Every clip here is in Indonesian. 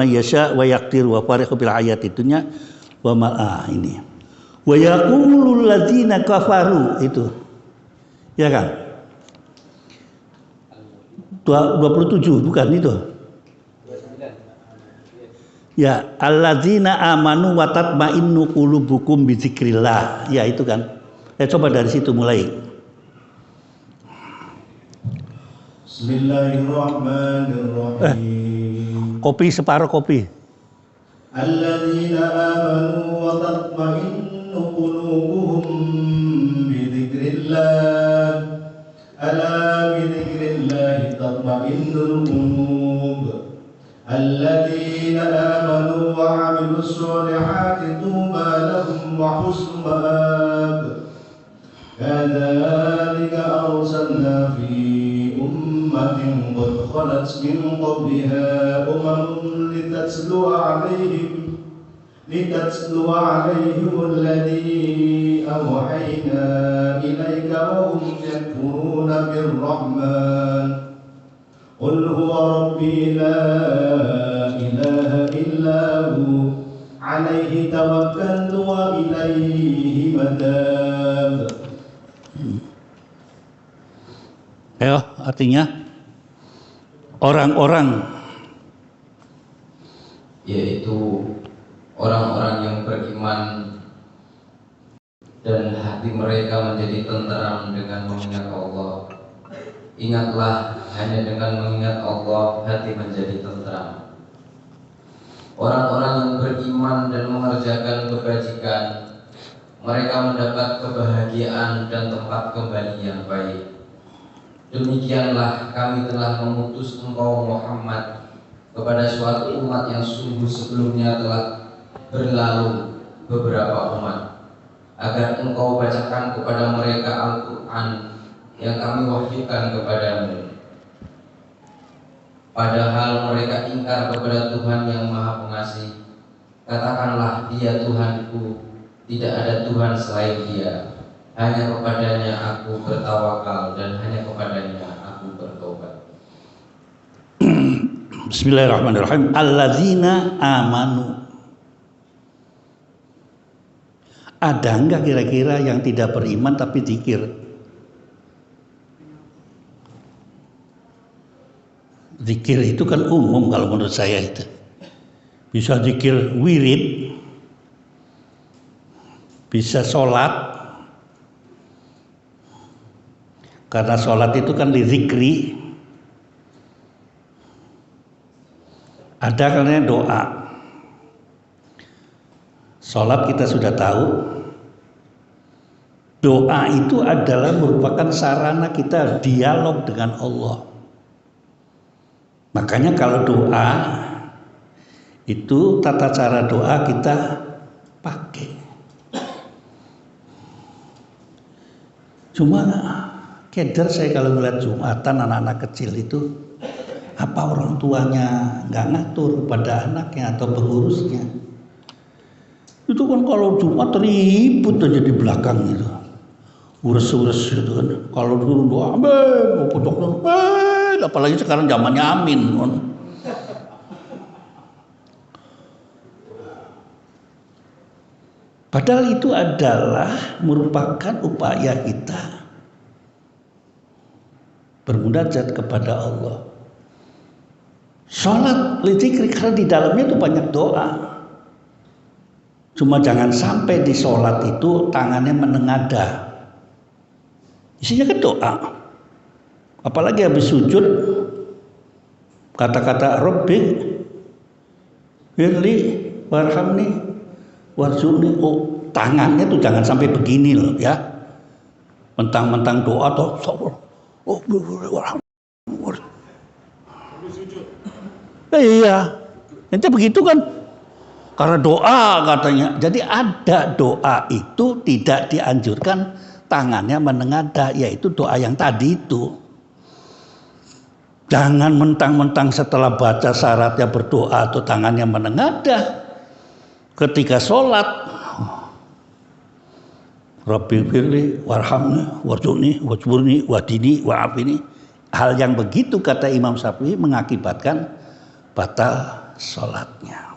may yasha wa yaqdir wa fariqu bil ayati dunya wa ini. Wa yaqulul ladzina kafaru itu. Ya kan? 27 bukan itu. Ya, alladzina amanu wa tatma'innu qulubukum bi dzikrillah. Ya itu kan. Coba dari situ mulai. Bismillahirrahmanirrahim. Kopi separuh kopi. Alladzina amanu wa tatma'innu qulubuhum bi dzikrillah. Ala bi dzikrillah tatma'innul qulub. Alladzina amanu wa 'amilus solihati tuba lahum wa husnu ma'ab. Kadzalika arsalna fi ummatin qad khalat min qabliha umamun litatlu 'alaihim alladhi awhayna ilayka wa hum yakfuruna bir-rahman. Qul huwa rabbi la ilaha illa hu alaihi tawakkaltu wa ilaihi matab. Ayo, artinya orang-orang yaitu orang-orang yang beriman dan hati mereka menjadi tenteram dengan mengingat Allah. Ingatlah, hanya dengan mengingat Allah hati menjadi tenteram. Orang-orang yang beriman dan mengerjakan kebajikan, mereka mendapat kebahagiaan dan tempat kembali yang baik. Demikianlah kami telah mengutus engkau Muhammad kepada suatu umat yang sungguh sebelumnya telah berlalu beberapa umat, agar engkau bacakan kepada mereka Al-Quran yang kami wahyukan kepadamu. Padahal mereka ingkar kepada Tuhan yang Maha Pengasih. Katakanlah, Dia Tuhanku, tidak ada Tuhan selain Dia. Hanya kepadanya aku bertawakal dan hanya kepadanya aku bertobat. Bismillahirrahmanirrahim. Alladzina amanu. Ada enggak kira-kira yang tidak beriman tapi zikir? Zikir itu kan umum kalau menurut saya itu. Bisa zikir wirid, bisa sholat, karena sholat itu kan dizikri. Ada karena doa. Sholat kita sudah tahu. Doa itu adalah merupakan sarana kita dialog dengan Allah. Makanya kalau doa itu tata cara doa kita pakai. Cuma keder saya kalau melihat Jumatan anak-anak kecil itu, apa orang tuanya nggak ngatur pada anaknya atau pengurusnya. Itu kan kalau Jumat ribut aja di belakang itu, urus-urus gitu kan. Kalau dulu doa, mau pocok apalagi sekarang zamannya amin. Padahal itu adalah merupakan upaya kita bermunajat kepada Allah. Sholat zikir karena di dalamnya itu banyak doa. Cuma jangan sampai di sholat itu tangannya menengadah. Isinya kan doa. Apalagi habis sujud, kata-kata Rabbi firli warhamni warzuqni. Oh, tangannya tuh jangan sampai begini loh ya. Mentang-mentang doa toh. Oh, iya, nanti begitu kan, karena doa katanya. Jadi ada doa itu tidak dianjurkan tangannya menengadah, yaitu doa yang tadi itu. Jangan mentang-mentang setelah baca syaratnya berdoa atau tangannya menengadah ketika sholat. Rabbi firli warhamni warzuqni wajburni wadini wa'afini. Hal yang begitu kata Imam Syafi'i mengakibatkan batal sholatnya.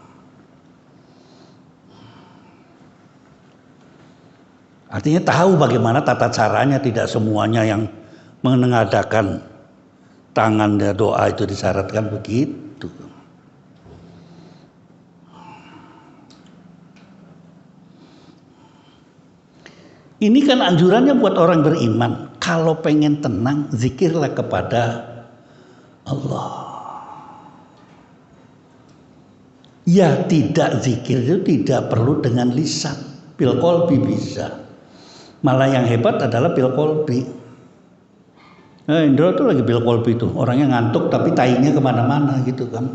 Artinya tahu bagaimana tata caranya, tidak semuanya yang menengadakan tangan dan doa itu disyaratkan begitu. Ini kan anjurannya buat orang beriman. Kalau pengen tenang, zikirlah kepada Allah. Ya, tidak zikir itu tidak perlu dengan lisan. Bil qalbi bisa. Malah yang hebat adalah bil qalbi. Nah, Indra tuh lagi bil qalbi tuh. Orangnya ngantuk tapi tainya kemana-mana gitu kan.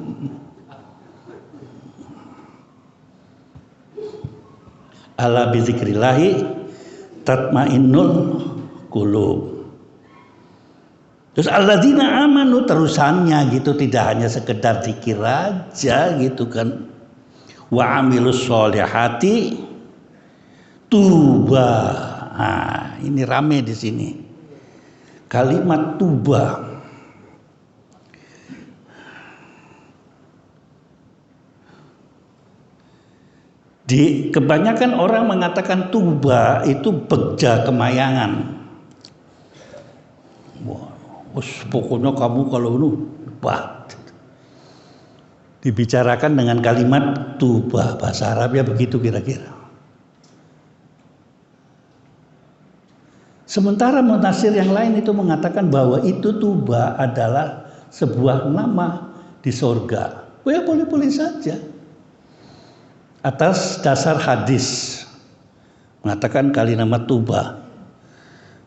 Ala bi zikrillahi tatmainnul qulub. Terus alladzina amanu terusannya gitu, tidak hanya sekedar zikir aja gitu kan. Wa amilus sholihati tuba. Nah, ini rame di sini. Kalimat tuba. Kebanyakan orang mengatakan tuba itu begja kemayangan. Wah, pokoknya kamu kalau ini hebat. Dibicarakan dengan kalimat tuba, bahasa Arabnya begitu kira-kira. Sementara munasir yang lain itu mengatakan bahwa itu tuba adalah sebuah nama di sorga. Oh ya, boleh-boleh saja. Atas dasar hadis mengatakan kalimat tuba.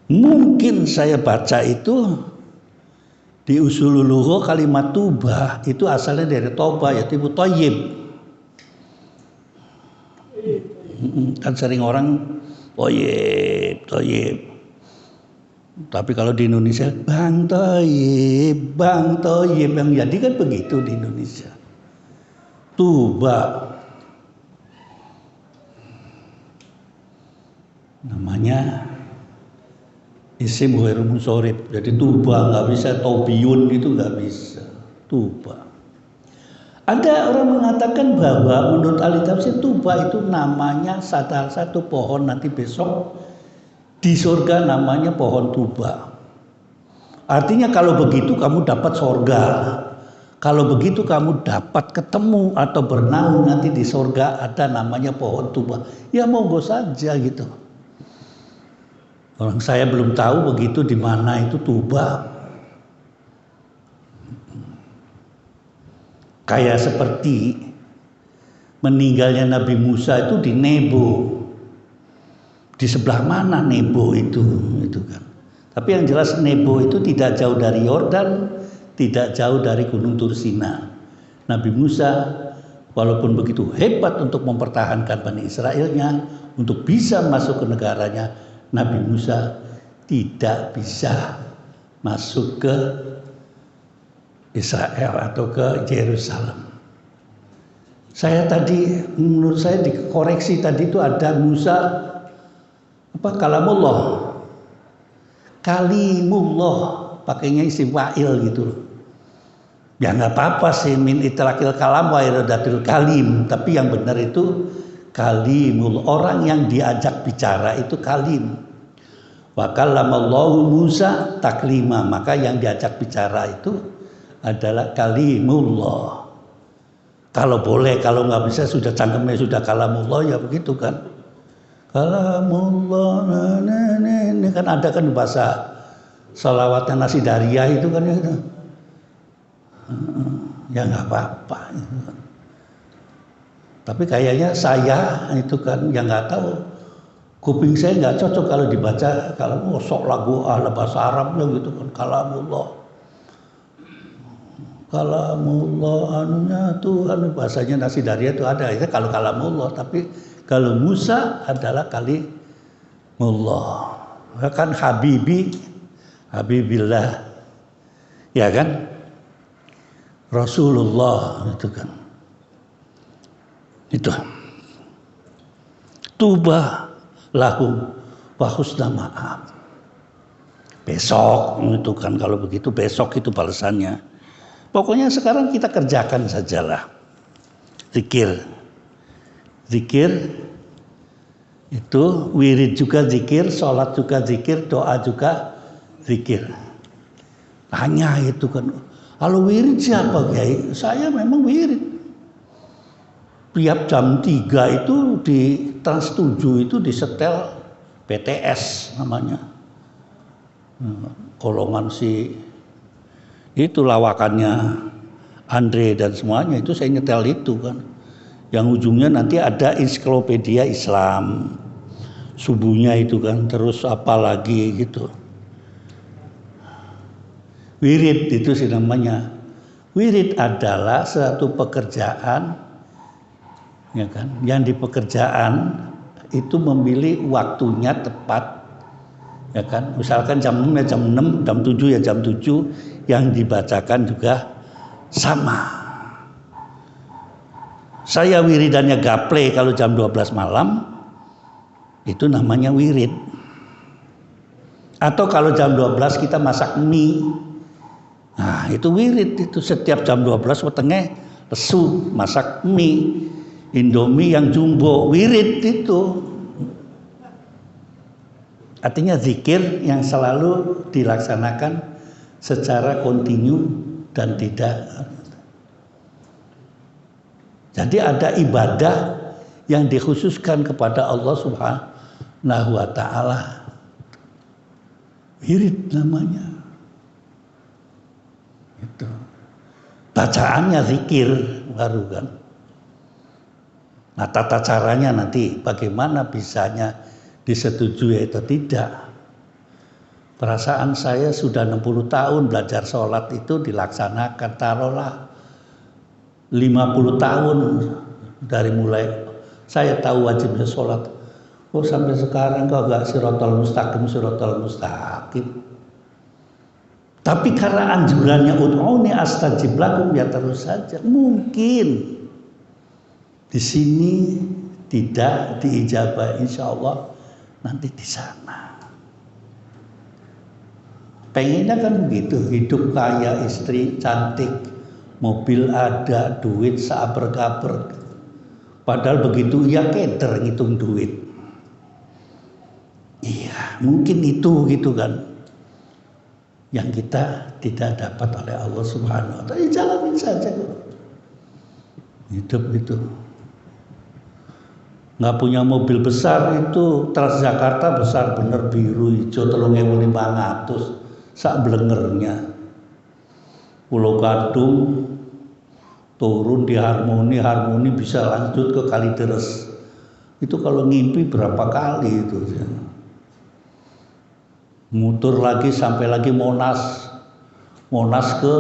Mungkin saya baca itu di usulul lugha kalimat tuba itu asalnya dari toba, yaitu thayyib. Kan sering orang thayyib. Tapi kalau di Indonesia Bang Thayyib yang jadi kan begitu di Indonesia. Tuba namanya isim ghairu munsharif. Jadi tuba nggak bisa, taubiyun itu nggak bisa. Tuba. Ada orang mengatakan bahwa menurut ahli tafsir tuba itu namanya salah satu pohon nanti besok di surga namanya pohon tuba. Artinya kalau begitu kamu dapat surga. Kalau begitu kamu dapat ketemu atau bernaung nanti di surga ada namanya pohon tuba. Ya monggo saja gitu. Orang saya belum tahu begitu di mana itu tuba. Kayak seperti meninggalnya Nabi Musa itu di Nebo. Di sebelah mana Nebo itu kan. Tapi yang jelas Nebo itu tidak jauh dari Yordan, tidak jauh dari Gunung Tursina. Nabi Musa walaupun begitu hebat untuk mempertahankan Bani Israelnya, untuk bisa masuk ke negaranya, Nabi Musa tidak bisa masuk ke Israel atau ke Yerusalem. Menurut saya dikoreksi tadi itu ada Musa kalimullah pakainya isim fa'il gitu loh. Ya nggak apa-apa sih min itlaqil kalam wa iradatul kalim, tapi yang benar itu kalimul, orang yang diajak bicara itu kalim. Wa kallamallahu Musa taklima, maka yang diajak bicara itu adalah kalimullah. Kalau boleh, kalau nggak bisa sudah cangkemnya sudah kalamullah ya begitu kan. Kalamullah ini kan ada kan bahasa sholawatnya Nasidariyah itu kan itu. Ya nggak apa-apa. Tapi kayaknya saya itu kan yang nggak tahu, kuping saya nggak cocok kalau dibaca kalau sok lagu ala bahasa Arabnya gitu kan, kalamullah anunya Tuhan, bahasanya Nasidariyah itu ada itu kalau kalamullah. Tapi kalau Musa adalah kalimullah, kan Habibillah, ya kan, Rasulullah itu kan. Itu tuba lahum wa husna ma'ab. Besok itu kan, kalau begitu besok itu balasannya. Pokoknya sekarang kita kerjakan sajalah. Zikir. Zikir itu wirid juga zikir, sholat juga zikir, doa juga zikir. Tanya itu kan, kalau wirid siapa Kiai? Saya memang wirid. Tiap jam 3 itu di Trans 7 itu disetel BTS namanya. Golongan si itu lawakannya Andre dan semuanya itu saya nyetel itu kan. Yang ujungnya nanti ada ensiklopedia Islam. Subuhnya itu kan, terus apa lagi gitu. Wirid itu sih namanya. Wirid adalah suatu pekerjaan, ya kan, yang di pekerjaan itu memilih waktunya tepat, ya kan. Misalkan jam 6 ya jam 6, jam 7 ya jam 7, yang dibacakan juga sama. Saya wiridannya gaple kalau jam 12 malam, itu namanya wirid. Atau kalau jam 12 kita masak mie, nah itu wirid, itu setiap jam 12 wetenge lesu masak mie, Indomie yang jumbo, wirid itu. Artinya zikir yang selalu dilaksanakan secara kontinu dan tidak. Jadi ada ibadah yang dikhususkan kepada Allah Subhanahu wa ta'ala. Wirid namanya. Itu. Bacaannya zikir baru kan. Nah, tata caranya nanti bagaimana bisanya disetujui atau tidak. Perasaan saya sudah 60 tahun belajar sholat itu dilaksanakan, taruhlah 50 tahun dari mulai saya tahu wajibnya sholat. Oh sampai sekarang kok gak sirotol mustaqim. Tapi karena anjurannya ud'uni astajib lakum, ya terus saja. Mungkin di sini tidak diijabah, insya Allah nanti di sana. Pengennya kan begitu, hidup kaya, istri cantik, mobil ada, duit saber-kaber. Padahal begitu ya keder ngitung duit. Iya, mungkin itu gitu kan. Yang kita tidak dapat oleh Allah Subhanahu wa ta'ala. Jalanin saja. Hidup itu. Nggak punya mobil besar itu, Transjakarta besar bener, biru hijau 3.500 sak blengernya. Pulau Gadung turun di Harmoni bisa lanjut ke Kalideres. Itu kalau ngimpi berapa kali itu. Muter lagi sampai lagi Monas ke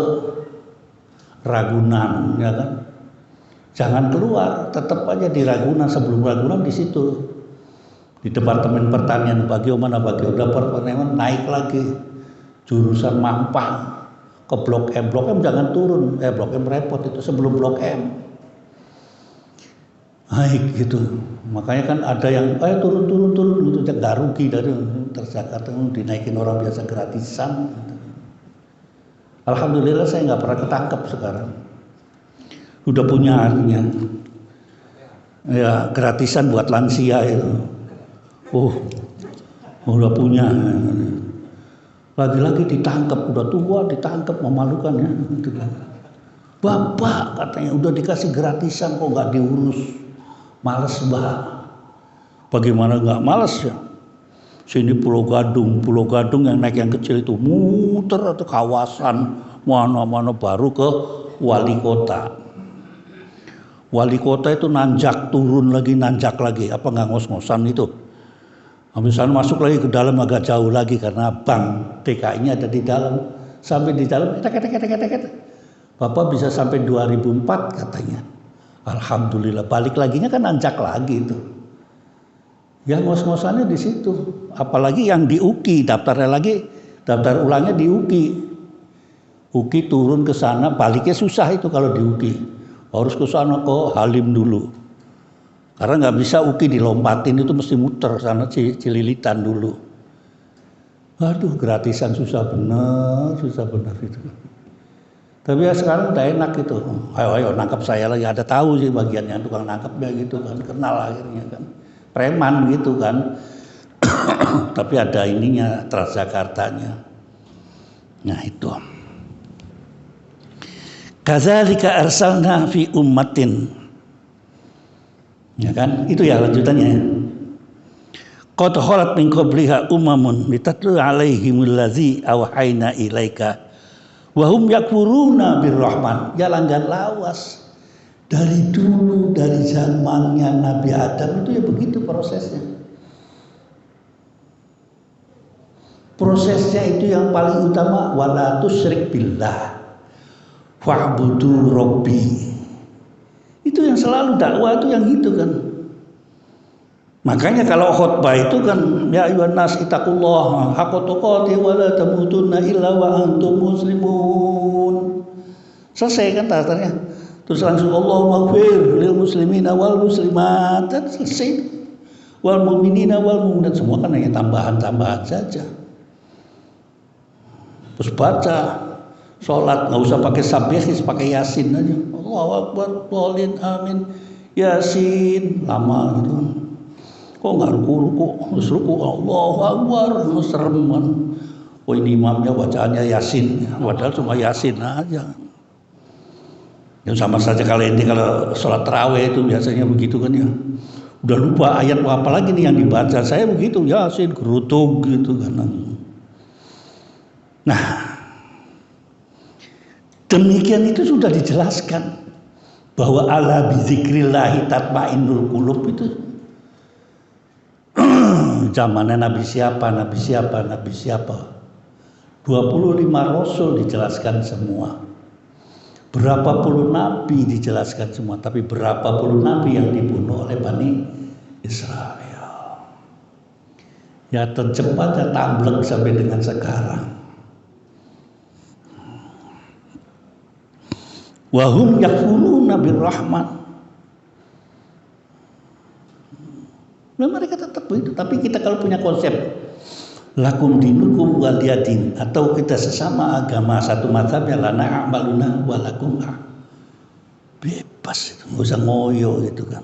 Ragunan, ya kan? Jangan keluar, tetap aja di Ragunan. Sebelum Ragunan di situ, di Departemen Pertanian Bagio udah pertanian naik lagi jurusan Mampang ke Blok M. Blok M jangan turun, Blok M repot itu sebelum Blok M. Naik gitu. Makanya kan ada yang turun gitu, gak rugi dari Transjakarta dinaikin orang biasa gratisan. Alhamdulillah saya nggak pernah ketangkep sekarang. Udah punya artinya. Ya gratisan buat lansia itu. Udah punya. Lagi-lagi ditangkap, udah tua ditangkap, memalukan ya. Bapak katanya udah dikasih gratisan kok nggak diurus. Males Mbak. Bagaimana nggak males ya? Sini Pulau Gadung yang naik yang kecil itu muter atau kawasan mana-mana baru ke wali kota. Wali kota itu nanjak turun lagi, apa nggak ngos-ngosan itu. Habis sana masuk lagi ke dalam agak jauh lagi karena bank DKI-nya ada di dalam. Sampai di dalam, Bapak bisa sampai 2004 katanya. Alhamdulillah, balik laginya kan nanjak lagi itu. Ya ngos-ngosannya di situ. Apalagi yang di UKI, daftar ulangnya di UKI. UKI turun ke sana, baliknya susah itu kalau di UKI. Harus ke sana ke Halim dulu. Karena nggak bisa UKI dilompatin, itu mesti muter sana Cililitan dulu. Aduh, gratisan susah benar itu. Tapi ya sekarang udah enak gitu. Ayo nangkap saya lagi, ada tahu sih bagiannya tukang nangkapnya gitu kan, kenal akhirnya kan. Preman gitu kan. Tapi ada ininya Transjakartanya. Nah itu. Kadzalika arsalna fi ummatin. Ya kan? Itu ya lanjutannya. Qad khalat min qabliha umamun litatlu alaihimul ladzi awhayna ilaika wa hum yakfuruna birrahman. Ya langgan lawas. Dari dulu, dari zamannya Nabi Adam itu ya begitu prosesnya. Prosesnya itu yang paling utama wala tusyrik billah fa'budu rabbi. Itu yang selalu dakwah itu yang itu kan. Makanya kalau khutbah itu kan ya ayyuhan nas ittaqullah haqqa tuqatih wa la tamutunna illa wa antum muslimun. Selesai kan tartarnya. Terus langsung Allahumma ighfir lil muslimina wal muslimat. Dan selesai. Wal mu'minina wal mu'minat, semua kan hanya tambahan-tambahan saja. Terus baca sholat nggak usah pakai sabihis, pakai yasin aja. Allahu Akbar, Tolin, Amin, Yasin, lama gitu. Kok nggak ruku, terus ruku Allahu Akbar, serem kan. Oh ini imamnya bacaannya Yasin, padahal cuma Yasin aja. Yang sama saja kalau sholat tarawih itu biasanya begitu kan ya. Udah lupa ayat apa lagi nih yang dibaca, saya begitu Yasin, gerutug gitu kan. Nah, demikian itu sudah dijelaskan bahwa ala bizikrillahi tatmainnul qulub itu zamannya Nabi siapa 25 rasul dijelaskan semua, berapa puluh nabi dijelaskan semua, tapi berapa puluh nabi yang dibunuh oleh Bani Israel. Ya tercepatnya tamblek sampai dengan sekarang. Wahum yakfuruna birrahman. Nah, mereka tetap begitu. Tapi kita kalau punya konsep lakum dinukum waliyadin, atau kita sesama agama satu mazhab ya lana a'maluna walakum bebas itu, nggak usah ngoyo gitu kan.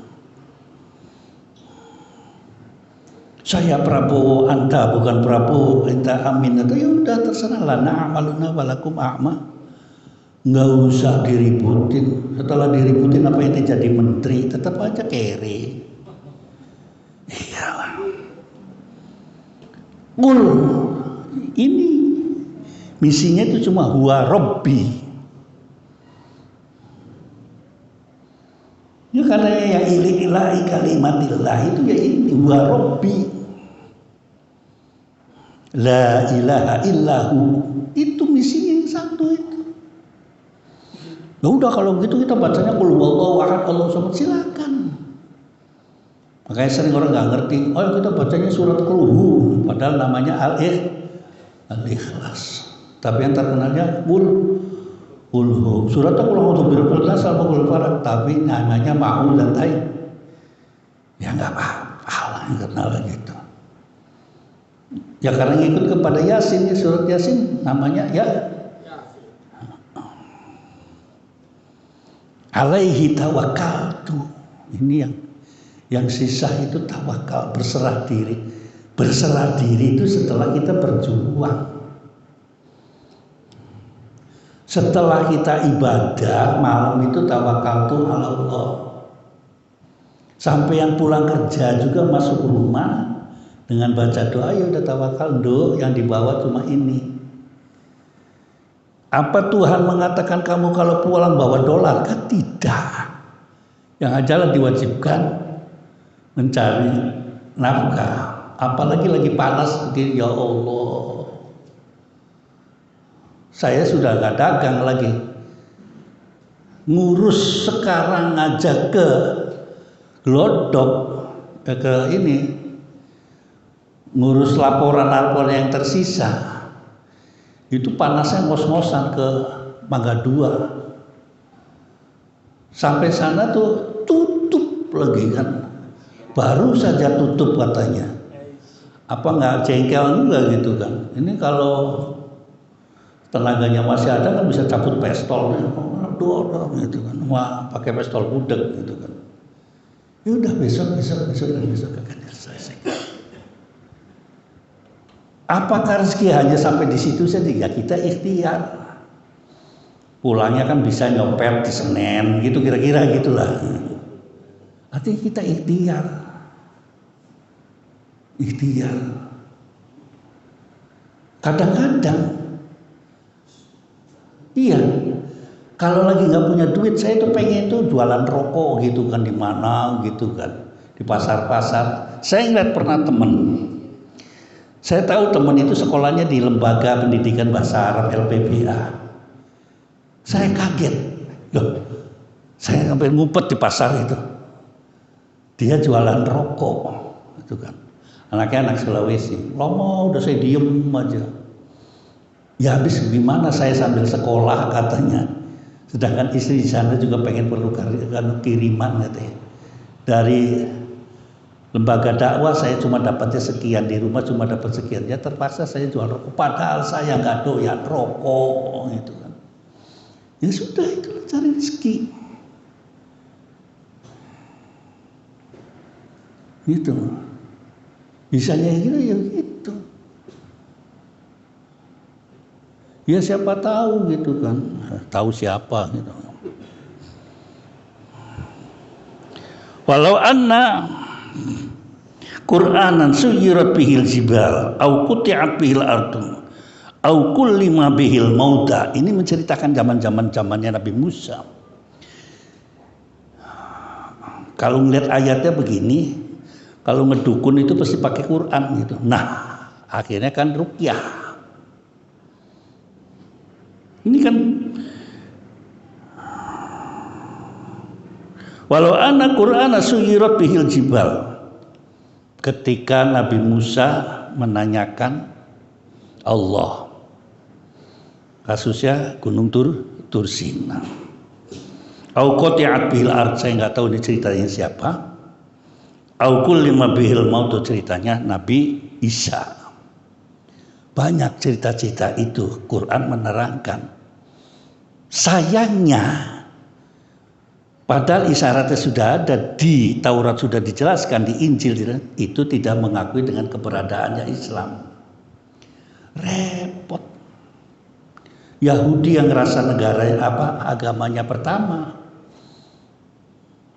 Saya Prabowo, Anda bukan Prabowo, Anda Amin, atau ya udah terserah lana a'maluna walakum a'ma. Nggak usah diributin. Setelah diributin apa yang jadi menteri, tetap aja kere. Iyalah. Ini misinya itu cuma huwa Rabbi. Ya karena yang ilahi kalimatillah itu ya ini huwa Rabbi. La ilaha illahu. Itu misinya yang satu itu. Ya udah kalau begitu kita bacanya qul huwallahu ahad Allahu samad, silakan. Makanya sering orang nggak ngerti, oh kita bacanya surat Qul, padahal namanya Al-Ikhlas. Tapi yang terkenalnya Qul suratnya Qul a'udzu birabbil nas al falaq, tapi namanya Ma'udatain. Ya nggak apa-apa lah yang kenal gitu. Ya karena ngikut kepada Yasin, ya surat Yasin namanya ya alaihi tawakkaltu. Ini yang sisa itu tawakal, berserah diri. Berserah diri itu setelah kita berjuang. Setelah kita ibadah malam itu tawakaltu ala Allah. Sampai yang pulang kerja juga masuk rumah dengan baca doa, ya udah tawakal, yang dibawa cuma ini. Apa Tuhan mengatakan kamu kalau pulang bawa dolar? Kan tidak. Yang ajalah diwajibkan mencari nafkah. Apalagi lagi panas begini, ya Allah. Saya sudah gak dagang lagi. Ngurus sekarang aja ke Glodok, ke ini. Ngurus laporan-laporan yang tersisa. Itu panasnya ngos-ngosan ke Mangga 2. Sampai sana tuh tutup lagi kan. Baru saja tutup katanya. Apa nggak jengkel juga gitu kan. Ini kalau tenaganya masih ada kan bisa cabut pistol, dorong gitu kan, wah pakai pistol budek gitu kan. Ya udah besok akan diselesaikan. Apakah rezeki hanya sampai di situ saja? Ya kita ikhtiar. Pulangnya kan bisa nyopet di Senen gitu kira-kira gitulah. Artinya kita ikhtiar. Kadang-kadang iya, kalau lagi nggak punya duit, saya tuh pengen tuh jualan rokok gitu kan di mana gitu kan, di pasar-pasar. Saya ngeliat pernah temen, saya tahu temen itu sekolahnya di Lembaga Pendidikan Bahasa Arab LPBA. Saya kaget, loh, saya sampai ngumpet di pasar itu. Dia jualan rokok, gitu kan. Anaknya anak Sulawesi, lama udah saya diem aja. Ya habis gimana saya sambil sekolah katanya. Sedangkan istri di sana juga pengen perlu kiriman katanya. Dari lembaga dakwah saya cuma dapatnya sekian, di rumah cuma dapat sekian. Ya terpaksa saya jual rokok. Padahal saya nggak doyan rokok gitu kan. Ya sudah itu cari rezeki. Gitu. Bisanya gitu ya gitu. Ya siapa tahu gitu kan. Tahu siapa gitu. Walau anna Qur'anan suyirat bihil jibal au quti'at bihil ardu au kullima bihil mauta. Ini menceritakan zamannya Nabi Musa. Kalau ngeliat ayatnya begini, kalau ngedukun itu pasti pakai Quran gitu. Nah, akhirnya kan ruqyah. Ini kan walau anna Qur'ana suyirat bihil jibal. Ketika Nabi Musa menanyakan Allah, kasusnya Gunung Tursina. Au qati'at bihil ard, saya nggak tahu ini ceritanya siapa. Au kullima bihil maut, ceritanya Nabi Isa. Banyak cerita-cerita itu Quran menerangkan. Sayangnya padahal isyaratnya sudah ada di Taurat, sudah dijelaskan di Injil, itu tidak mengakui dengan keberadaannya Islam. Repot. Yahudi yang ngerasa negara agamanya pertama,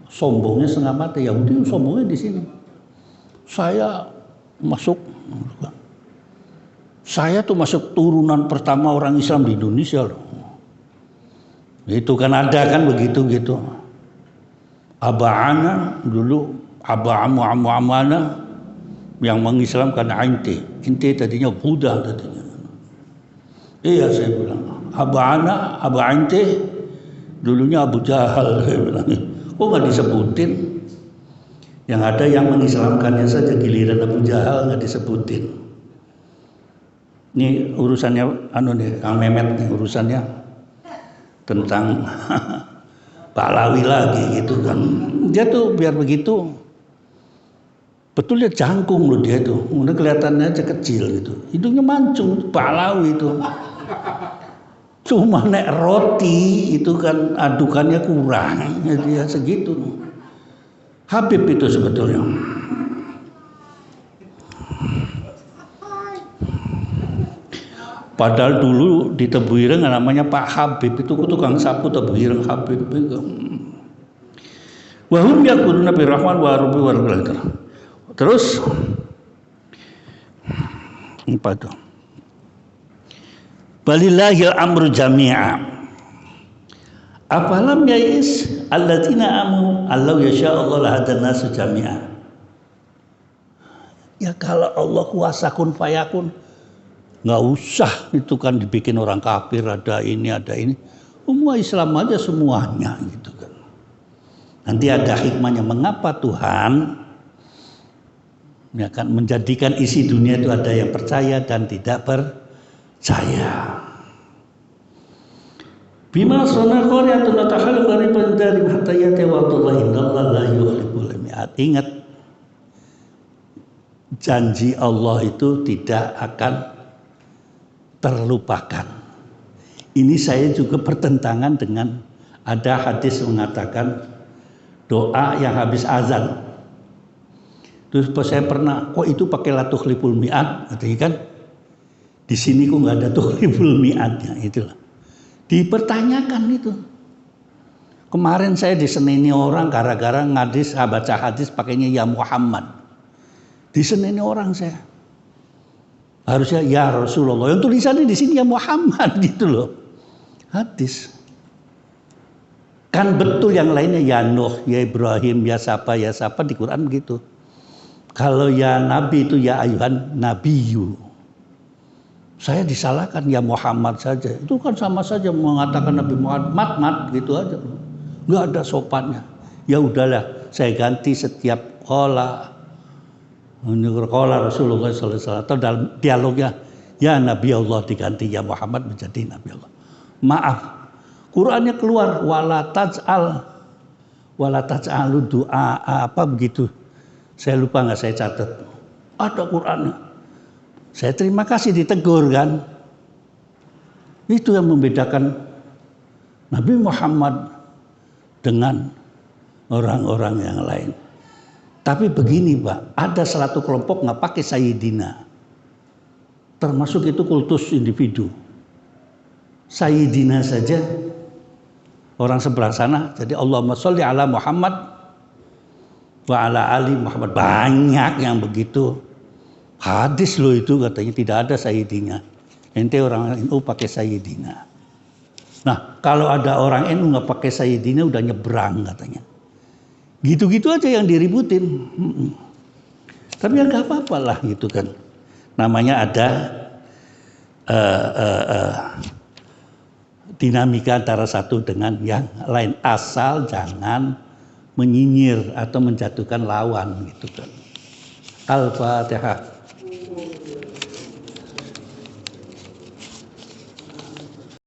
sombongnya setengah mati. Yahudi sombongnya di sini. Saya tuh masuk turunan pertama orang Islam di Indonesia loh. Itu kan ada kan begitu gitu. Aba'ana dulu, amana yang mengislamkan Inti tadinya Buddha tadinya. Iya saya bilang, Aba Inti dulunya Abu Jahal, saya bilang. Kok nggak disebutin? Yang ada yang mengislamkannya saja, giliran Abu Jahal nggak disebutin. Ini urusannya Kang Mehmet nih, urusannya tentang Pahlawi lagi gitu kan. Dia tuh biar begitu, betul dia jangkung loh dia tuh. Udah kelihatannya aja kecil gitu. Hidungnya mancung, Pahlawi itu. Cuma nek roti itu kan adukannya kurang, jadi ya segitu. Habib itu sebetulnya. Padahal dulu di Tebuireng namanya Pak Habib, itu tukang sapu Tebuireng Habib itu. Wa hum yaquluna bi rahman wa rabbi wa rabbil. Terus apa itu? Balillahil amru jami'a. Afalam yais alladziina amanu allau yasha Allah lahadan nasu jami'a. Ya kalau Allah kuasa kun fayakun, nggak usah itu kan dibikin orang kafir, ada ini. Semua Islam aja semuanya gitu kan. Nanti ada hikmahnya mengapa Tuhan ya kan menjadikan isi dunia itu ada yang percaya dan tidak percaya. Bima sana qaryatun tahal qariban dari hatta yati waqtullahi innallaha la yukhliful mi'ad. Ingat, janji Allah itu tidak akan terlupakan. Ini saya juga bertentangan dengan ada hadis mengatakan doa yang habis azan. Terus saya pernah, kok itu pakai la tukhliful mi'ad, katanya kan. Di sini kok nggak ada tukhliful mi'adnya, itulah. Dipertanyakan itu. Kemarin saya diseneni orang gara-gara baca hadis pakainya ya Muhammad. Diseneni orang saya. Harusnya ya Rasulullah. Yang tulisannya di sini ya Muhammad gitu loh. Hadis. Kan betul yang lainnya ya Nuh, ya Ibrahim, ya siapa di Quran begitu. Kalau ya Nabi itu ya ayuhan nabiyyu. Saya disalahkan ya Muhammad saja. Itu kan sama saja mengatakan Nabi Muhammad mat gitu aja. Enggak ada sopannya. Ya udahlah, saya ganti setiap qala Rasulullah sallallahu alaihi wasallam atau dalam dialognya ya Nabi Allah diganti ya Muhammad menjadi Nabi Allah. Maaf, Qurannya keluar wala taj'alu du'a apa begitu. Saya lupa nggak saya catat. Ada Qurannya. Saya terima kasih ditegur kan. Itu yang membedakan Nabi Muhammad dengan orang-orang yang lain. Tapi begini Pak, ada satu kelompok nggak pakai Sayyidina. Termasuk itu kultus individu. Sayyidina saja orang sebelah sana. Jadi Allahumma sholli ala Muhammad wa ala ali Muhammad. Banyak yang begitu. Hadis loh itu katanya tidak ada Sayyidina. Ente orang NU pakai Sayyidina. Nah kalau ada orang NU nggak pakai Sayyidina udah nyebrang katanya. Gitu-gitu aja yang diributin. Tapi ya nggak apa-apa lah gitu kan. Namanya ada dinamika antara satu dengan yang lain. Asal jangan menyinyir atau menjatuhkan lawan gitu kan. Al-Fatihah.